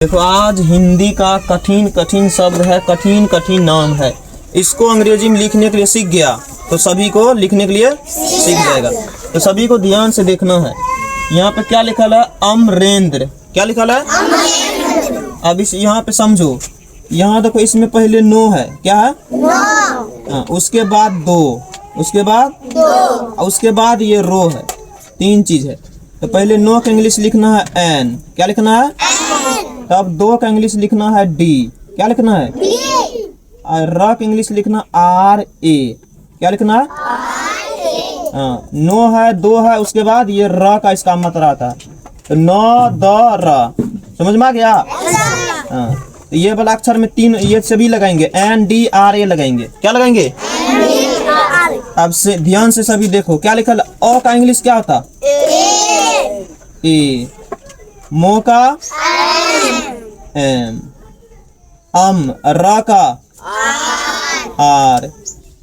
देखो आज हिंदी का कठिन कठिन शब्द है, कठिन कठिन नाम है। इसको अंग्रेजी में लिखने के लिए सीख गया तो सभी को लिखने के लिए सीख जाएगा। तो सभी को ध्यान से देखना है। यहाँ पे क्या लिखा है? अमरेंद्र। क्या लिखा है? अब इस यहाँ पे समझो। यहाँ देखो इसमें पहले नो है। क्या है? नो। उसके बाद दो, उसके बाद दो, उसके बाद ये रो है। तीन चीज है। तो पहले नो का इंग्लिश लिखना है एन। क्या लिखना है? तब दो का इंग्लिश लिखना है डी। क्या लिखना है? और र का इंग्लिश लिखना आर ए। क्या लिखना है? नो है, दो है, उसके बाद ये र का इसका मात्रा आता है। तो नो द र। समझ में आ गया? तो ये वाला अक्षर में तीन ये सभी लगाएंगे, एन डी आर ए लगाएंगे। क्या लगाएंगे? अब से ध्यान से सभी देखो। क्या लिखा? ओ का इंग्लिश क्या होता? ए। मो का एम। र का आर।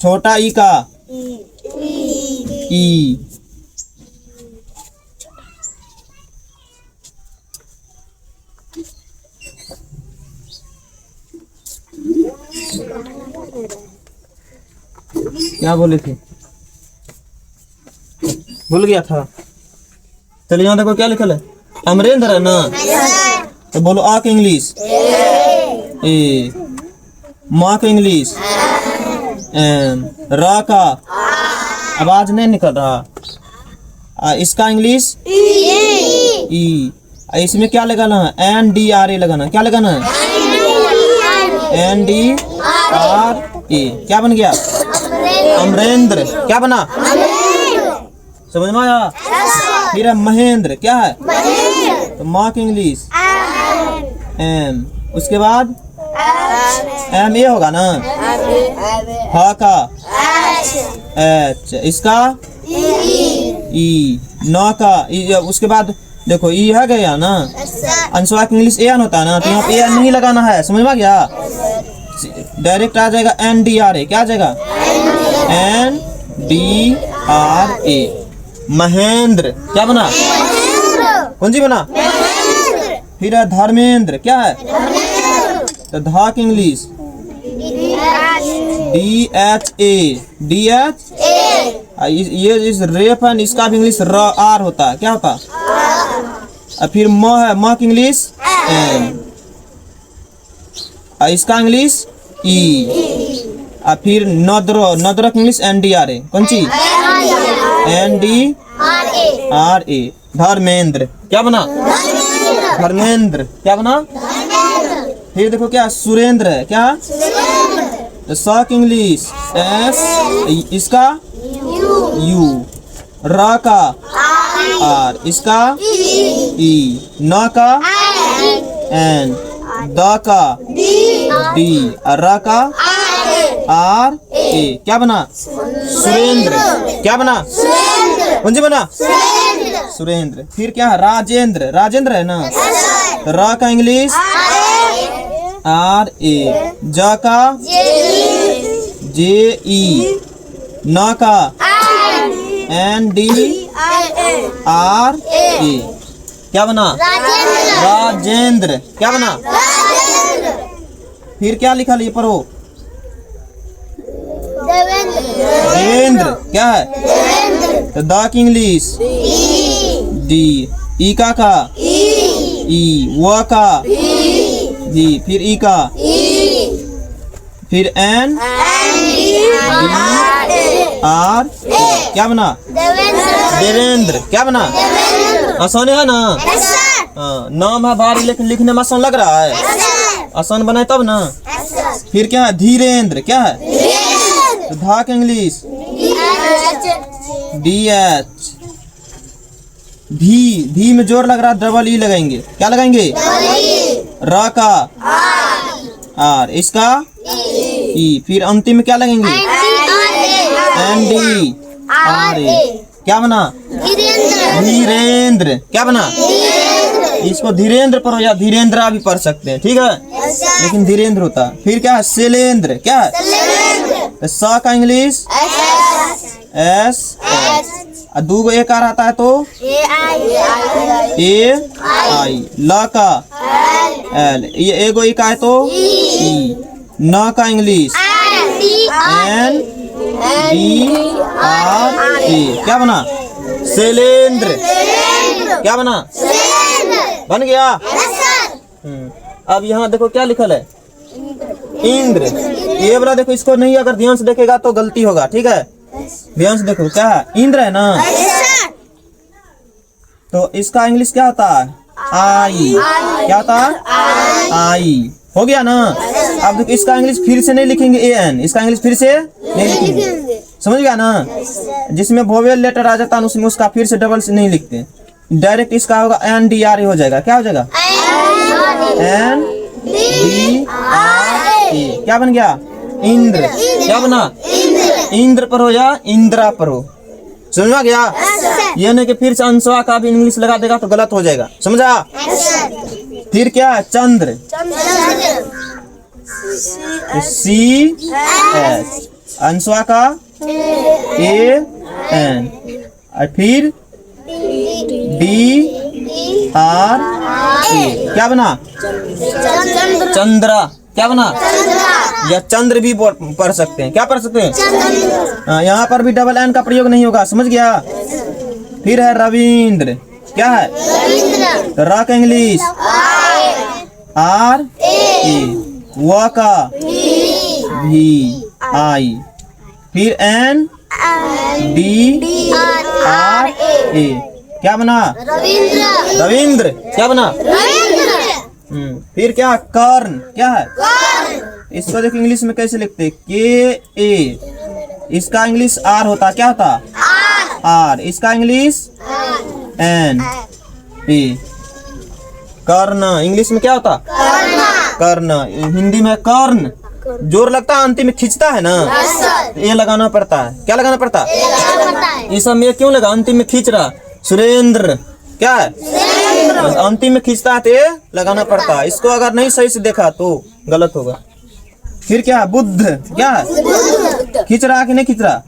छोटा ई का ई। क्या बोले थे? भूल गया था। चलिए यहाँ देखो क्या लिखा है? अमरेंद्र है ना? तो बोलो आ का इंग्लिश ए। माँ का इंग्लिश एम। रा का आवाज नहीं निकल रहा। इसका इंग्लिश ई। इसमें क्या लगाना है? एन डी आर ए लगाना। क्या लगाना है? N D R A. क्या बन गया? अमरेंद्र। क्या बना? समझ में आया? फिर है महेंद्र। क्या है? तो माँ की इंग्लिश एम। उसके बाद एम ए होगा ना? हा का एच। इसका ई। नौ का ई। उसके बाद देखो ई है गया ना? अंशवा की इंग्लिश ए एन होता है ना? तो यहाँ पे ए नहीं लगाना है। समझ में आ गया? डायरेक्ट आ जाएगा एन डी आर ए। क्या आ जाएगा? N D R A. Mahendra. क्या बना? कौन सी बना? फिर है धर्मेंद्र। क्या है? तो धा की English D H A. D H ये इस रेप है, इसका भी इंग्लिश र आर होता है। क्या होता? फिर म है, म की इंग्लिश एम। इसका इंग्लिश ई। फिर नद्र। नद्र की English N D R A. कौन सी? N D R A. Dharmendra. क्या बना? धर्मेंद्र। क्या बना? फिर देखो क्या सुरेंद्र है। क्या? तो स की इंग्लिश एस। इसका यू। र का आर। इसका ई। न का एन। द का डी। र का आर ए। क्या बना? सुरेंद्र। क्या बना? कौन सी बना? सुरेंद्र। फिर क्या है? राजेंद्र। राजेंद्र है ना? तो र का इंग्लिश आर ए। ज का जे ई। न का एन डी आर ए। क्या बना? राजेंद्र। क्या बना? फिर क्या लिखा? लिए पढ़ो। देवेंद्र। क्या है? तो द की इंग्लिश डी। ई का ई। व का डी। फिर ई का। फिर एन डी आर। क्या बना? देवेंद्र। क्या बना? आसान है ना? नाम है भारी लेकिन लिखने में आसान लग रहा है। आसान बनाए तब ना। फिर क्या है? धीरेंद्र। क्या है? तो धा का इंग्लिश डी एच। भी में जोर लग रहा है, डबल ई लगाएंगे। क्या लगाएंगे? र का आर। इसका ई। फिर अंतिम में क्या लगेंगे? N D R A. क्या बना? धीरेंद्र। क्या बना? इसको धीरेंद्र पढ़ो या धीरेंद्र भी पढ़ सकते हैं। ठीक है, लेकिन धीरेंद्र होता है। फिर क्या है? शैलेंद्र। क्या है? स का इंग्लिश एस। और दो गो एक आता है तो ए आई, ल का एल, ये एगो ई का है तो ई, न का English N D R A, क्या बना? शैलेंद्र। क्या बना? बन गया। अब यहाँ देखो क्या लिखल है, इंद्र। ये वाला देखो, इसको नहीं अगर ध्यान से देखेगा तो गलती होगा, ठीक है? ध्यान से देखो, क्या है? इंद्र है ना, तो इसका इंग्लिश क्या होता है? आई। क्या होता है? आई। हो गया ना? अब देखो इसका इंग्लिश फिर से नहीं लिखेंगे ए एन, इसका इंग्लिश फिर से नहीं लिखेंगे, समझ गया ना? जिसमें वोवेल लेटर आ जाता है उसमें उसका फिर से डबल से नहीं लिखते, डायरेक्ट इसका होगा एन डी आर ए हो जाएगा। क्या हो जाएगा? N D R A. क्या बन गया? इंद्र। क्या बना? इंद्र पर हो या इंद्रा पर हो, समझ गया? ये नहीं कि फिर से अंशवा का भी इंग्लिश लगा देगा तो गलत हो जाएगा, समझा? फिर क्या है? चंद्र, सी एच, अंशवा का ए एन, और फिर डी आर ए। क्या बना? चंद्रा। क्या बना? या चंद्र भी पढ़ सकते हैं। क्या पढ़ सकते हैं? यहाँ पर भी डबल एन का प्रयोग नहीं होगा, समझ गया? फिर है रविंद्र। क्या है? र का इंग्लिश आर ए, व का वी आई, फिर एन डी आर ए। क्या बना? रविंद्र। क्या बना? फिर क्या? कर्ण। क्या है? इसको देखो इंग्लिश में कैसे लिखते? के ए, इसका इंग्लिश आर होता। क्या होता? आर। इसका इंग्लिश एन ए। कर्ण इंग्लिश में क्या होता? कर्ण। हिंदी में कर्ण जोर लगता है, अंतिम में खींचता है ना, ये लगाना पड़ता है। क्या लगाना पड़ता है? ये सब में क्यों लगा? अंतिम में खींच रहा। सुरेंद्र। क्या है? अंतिम में खींचता है तो ये लगाना पड़ता है। इसको अगर नहीं सही से देखा तो गलत होगा। फिर क्या? बुद्ध। क्या है? खींच रहा कि नहीं खींच रहा?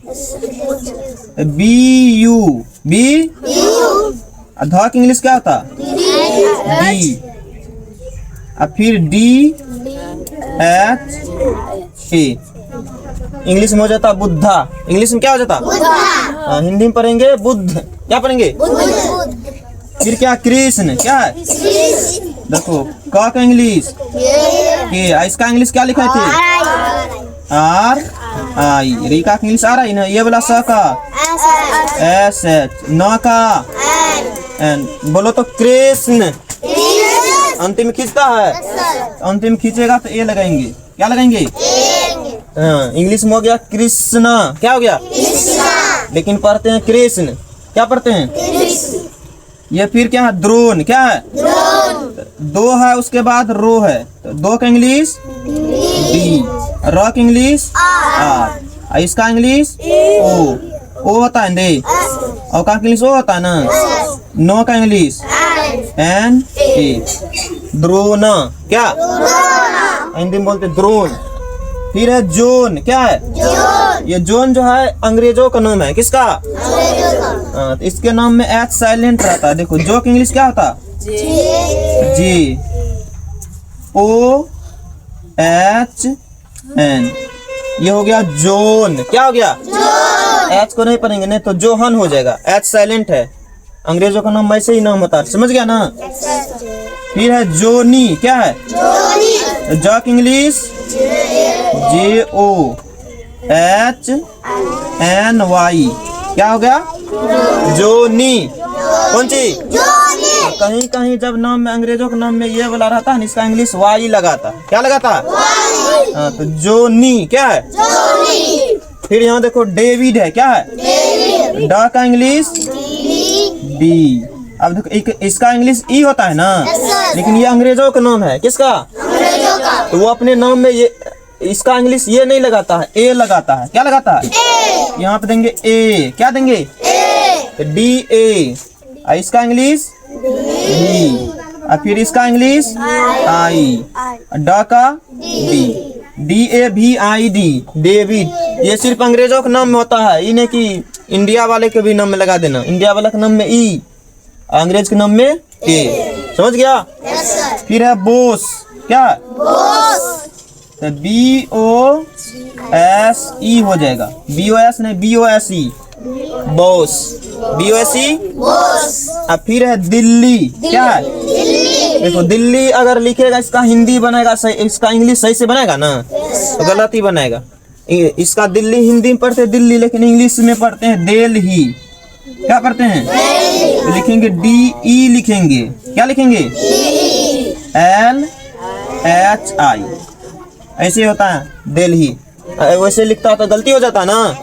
B U, B. ध की इंग्लिश क्या होता? डी। अब फिर डी एच ए, इंग्लिश में हो जाता बुद्धा। इंग्लिश में क्या हो जाता? हिंदी में पढ़ेंगे बुद्ध। क्या पढ़ेंगे? फिर क्या? कृष्ण। क्या है? देखो क का इंग्लिश के, इसका इंग्लिश क्या लिखा थे? Are I. रीका का इंग्लिश आ रहा है ना, ये वाला स का एस एच, न का एन। बोलो तो कृष्ण। अंतिम में खींचता है, अंतिम खींचेगा तो ए लगाएंगे। क्या लगाएंगे? हाँ, इंग्लिश में हो गया कृष्णा। क्या हो गया? लेकिन पढ़ते हैं कृष्ण। क्या पढ़ते हैं? ये फिर क्या है? द्रोण। क्या है? दो है, उसके बाद रो है, तो दो का इंग्लिश डी, र का इंग्लिश आर, इसका इंग्लिश ओ होता है दे, और का इंग्लिश ओ होता है ना, नो का इंग्लिश एन ए। द्रोणा। क्या? हिंदी में बोलते द्रोण। फिर है जोन। क्या है? ये जोन जो है अंग्रेजों का नाम है। किसका? तो इसके नाम में एच साइलेंट रहता है। देखो जो का इंग्लिश क्या होता? जी ओ एच एन। ये हो गया जोन। क्या हो गया? एच को नहीं पढ़ेंगे नहीं तो जोहन हो जाएगा, एच साइलेंट है। अंग्रेजों का नाम वैसे ही नाम होता है, समझ गया ना? फिर है जोनी। क्या है? जो का इंग्लिश जे ओ एच एन वाई। क्या हो गया? जोनी। कौन सी? कहीं कहीं जब नाम में अंग्रेजों के नाम में ये वाला रहता है, इसका इंग्लिश वाई लगाता। क्या लगाता? हाँ, तो जोनी। क्या है? फिर यहाँ देखो डेविड है। क्या है? ड का इंग्लिश डी। अब देखो इसका इंग्लिश ई होता है ना, लेकिन ये अंग्रेजों का नाम है। किसका? तो वो अपने नाम में ये इसका इंग्लिश ये नहीं लगाता है, ए लगाता है। क्या लगाता है? यहाँ पे देंगे ए। क्या देंगे? D A. इसका इंग्लिश डी, और फिर इसका इंग्लिश आई, ड का डी, डी ए भी आई डी, डेविड। ये सिर्फ अंग्रेजों के नाम में होता है, ये नहीं कि इंडिया वाले के भी नाम में लगा देना। इंडिया वाला के नाम में ई, अंग्रेज के नाम में ए। समझ गया? फिर है बोस। क्या? तो BOSE हो जाएगा। BOS नहीं, BOSE, बॉस। BOSE। अब फिर है दिल्ली। क्या है? देखो दिल्ली अगर लिखेगा इसका हिंदी बनेगा सही, इसका इंग्लिश सही से बनेगा ना, तो गलत ही बनेगा। इसका दिल्ली हिंदी में पढ़ते हैं दिल्ली, लेकिन इंग्लिश में पढ़ते हैं दिल्ली। क्या पढ़ते हैं? तो लिखेंगे DE लिखेंगे। क्या लिखेंगे? LHI। ऐसे होता है दिल्ली। वैसे लिखता तो गलती हो जाता ना।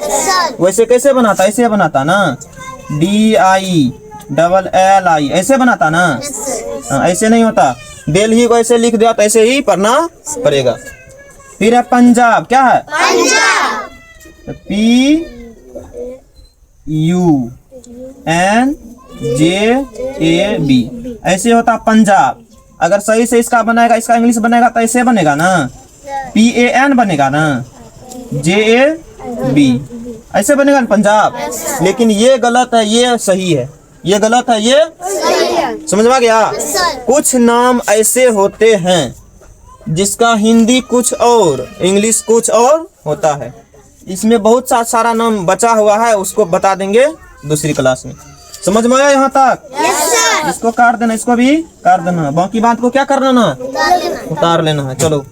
वैसे कैसे बनाता? ऐसे बनाता ना, DILLI ऐसे बनाता ना। ऐसे नहीं होता। दिल्ली को ऐसे लिख दिया तो ऐसे ही पढ़ना पड़ेगा। फिर है पंजाब। क्या है? PUNJAB ऐसे होता पंजाब। अगर सही से इसका बनाएगा, इसका इंग्लिश बनेगा तो ऐसे बनेगा ना, PAN बनेगा ना, JAB ऐसे बनेगा ना पंजाब। लेकिन ये गलत है, ये सही है। ये गलत है, ये समझ में आ गया? कुछ नाम ऐसे होते हैं जिसका हिंदी कुछ और इंग्लिश कुछ और होता है। इसमें बहुत सारा नाम बचा हुआ है, उसको बता देंगे दूसरी क्लास में। समझ में आया यहाँ तक? इसको काट देना, इसको भी काट देना। बाकी बात को क्या करना ना, उतार लेना है। चलो।